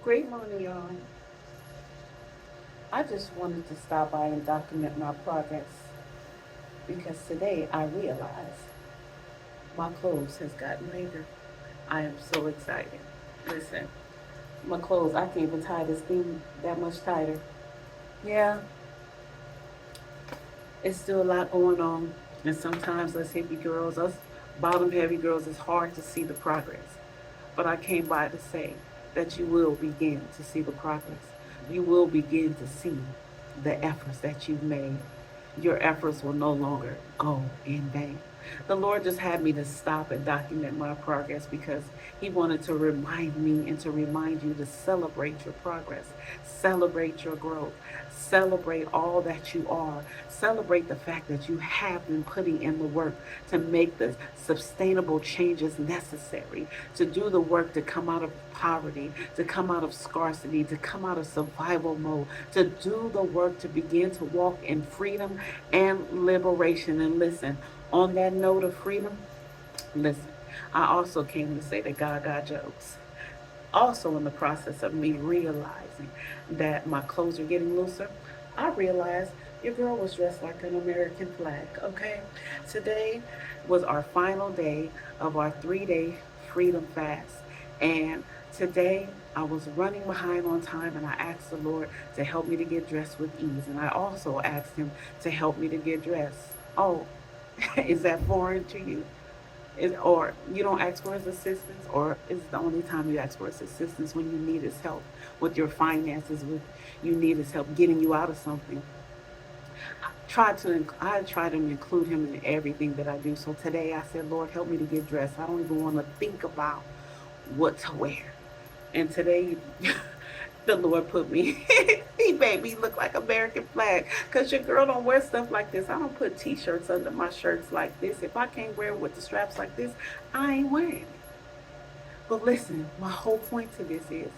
Great morning, y'all. I just wanted to stop by and document my progress because today I realized my clothes has gotten bigger. I am so excited. Listen, my clothes, I can't even tie this thing that much tighter. Yeah, it's still a lot going on. And sometimes us hippie girls, us bottom heavy girls, it's hard to see the progress. But I came by to say that you will begin to see the progress. You will begin to see the efforts that you've made. Your efforts will no longer go in vain. The Lord just had me to stop and document my progress because He wanted to remind me and to remind you to celebrate your progress, celebrate your growth, celebrate all that you are, celebrate the fact that you have been putting in the work to make the sustainable changes necessary, to do the work to come out of poverty, to come out of scarcity, to come out of survival mode, to do the work to begin to walk in freedom and liberation. And listen, on that note of freedom, listen, I also came to say that God got jokes. Also, in the process of me realizing that my clothes are getting looser, I realized your girl was dressed like an American flag, okay? Today was our final day of our 3 day freedom fast. And today I was running behind on time and I asked the Lord to help me to get dressed with ease. And I also asked Him to help me to get dressed. Oh, is that foreign to you? Or you don't ask for his assistance, or is the only time you ask for his assistance when you need his help with your finances, with you need his help getting you out of something. I try to include him in everything that I do. So today I said, Lord, help me to get dressed. I don't even want to think about what to wear. And today the Lord put me, He made me look like American flag. Because your girl don't wear stuff like this. I don't put t-shirts under my shirts like this. If I can't wear it with the straps like this, I ain't wearing it. But listen, my whole point to this is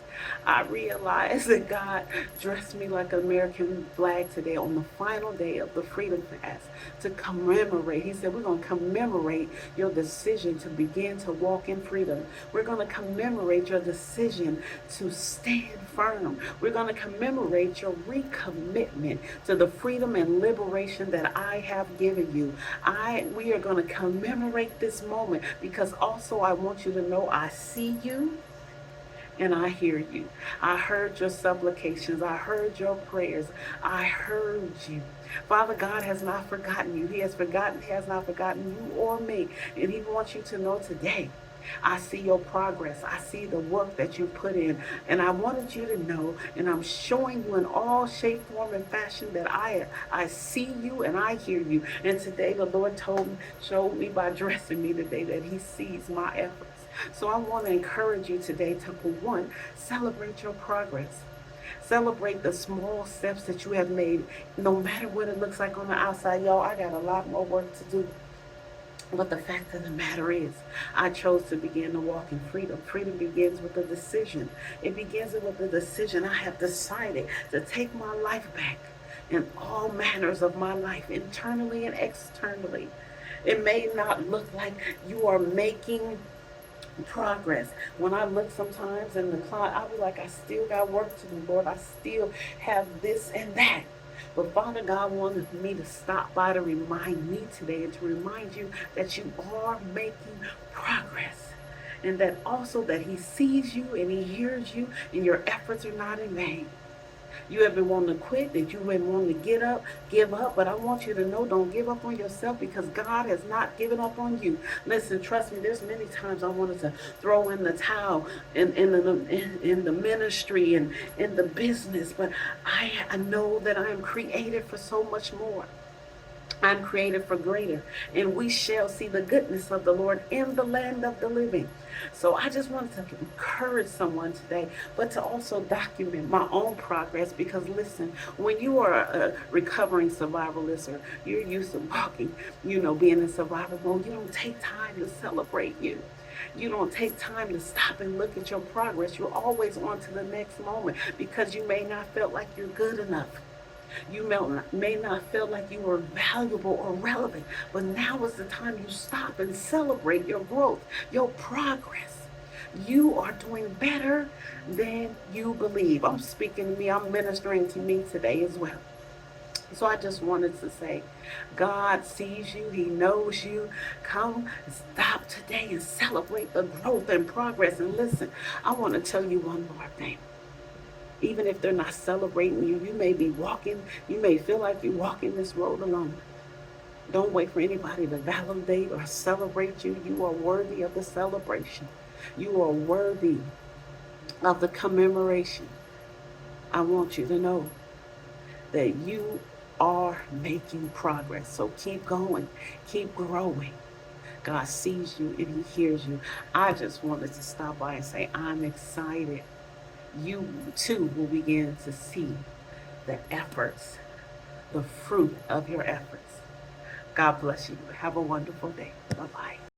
I realized that God dressed me like an American flag today on the final day of the Freedom Fast to commemorate. He said, we're going to commemorate your decision to begin to walk in freedom. We're going to commemorate your decision to stand firm. We're going to commemorate your recommitment to the freedom and liberation that I have given you. We are going to commemorate this moment because also I want you to know I see you and I hear you. I heard your supplications. I heard your prayers. I heard you. Father God has not forgotten you. He has not forgotten you or me. And He wants you to know today. I see your progress. I see the work that you put in. And I wanted you to know, and I'm showing you in all shape, form, and fashion that I see you and I hear you. And today the Lord showed me by dressing me today that He sees my efforts. So I want to encourage you today to, for one, celebrate your progress. Celebrate the small steps that you have made, no matter what it looks like on the outside. Y'all, I got a lot more work to do. But the fact of the matter is, I chose to begin to walk in freedom. Freedom begins with a decision. It begins with a decision. I have decided to take my life back in all manners of my life, internally and externally. It may not look like you are making progress. When I look sometimes in the cloud, I'll be like, I still got work to do, Lord. I still have this and that. But Father God wanted me to stop by to remind me today and to remind you that you are making progress. And that also that He sees you and He hears you and your efforts are not in vain. You have been wanting to quit, that you have been wanting to give up, but I want you to know, don't give up on yourself because God has not given up on you. Listen, trust me, there's many times I wanted to throw in the towel in the ministry and in the business, but I know that I am created for so much more. I'm created for greater, and we shall see the goodness of the Lord in the land of the living. So I just wanted to encourage someone today, but to also document my own progress because listen, when you are a recovering survivalist or you're used to walking, being in survival mode, you don't take time to celebrate you. You don't take time to stop and look at your progress. You're always on to the next moment because you may not feel like you're good enough. You may not feel like you were valuable or relevant, but now is the time you stop and celebrate your growth, your progress. You are doing better than you believe. I'm speaking to me, I'm ministering to me today as well. So I just wanted to say, God sees you, He knows you. Come, stop today and celebrate the growth and progress. And listen, I want to tell you one more thing. Even if they're not celebrating you, you may be walking, you may feel like you're walking this road alone. Don't wait for anybody to validate or celebrate you. You are worthy of the celebration. You are worthy of the commemoration. I want you to know that you are making progress. So keep going, keep growing. God sees you and He hears you. I just wanted to stop by and say, I'm excited. You too will begin to see the efforts, the fruit of your efforts. God bless you. Have a wonderful day. Bye bye.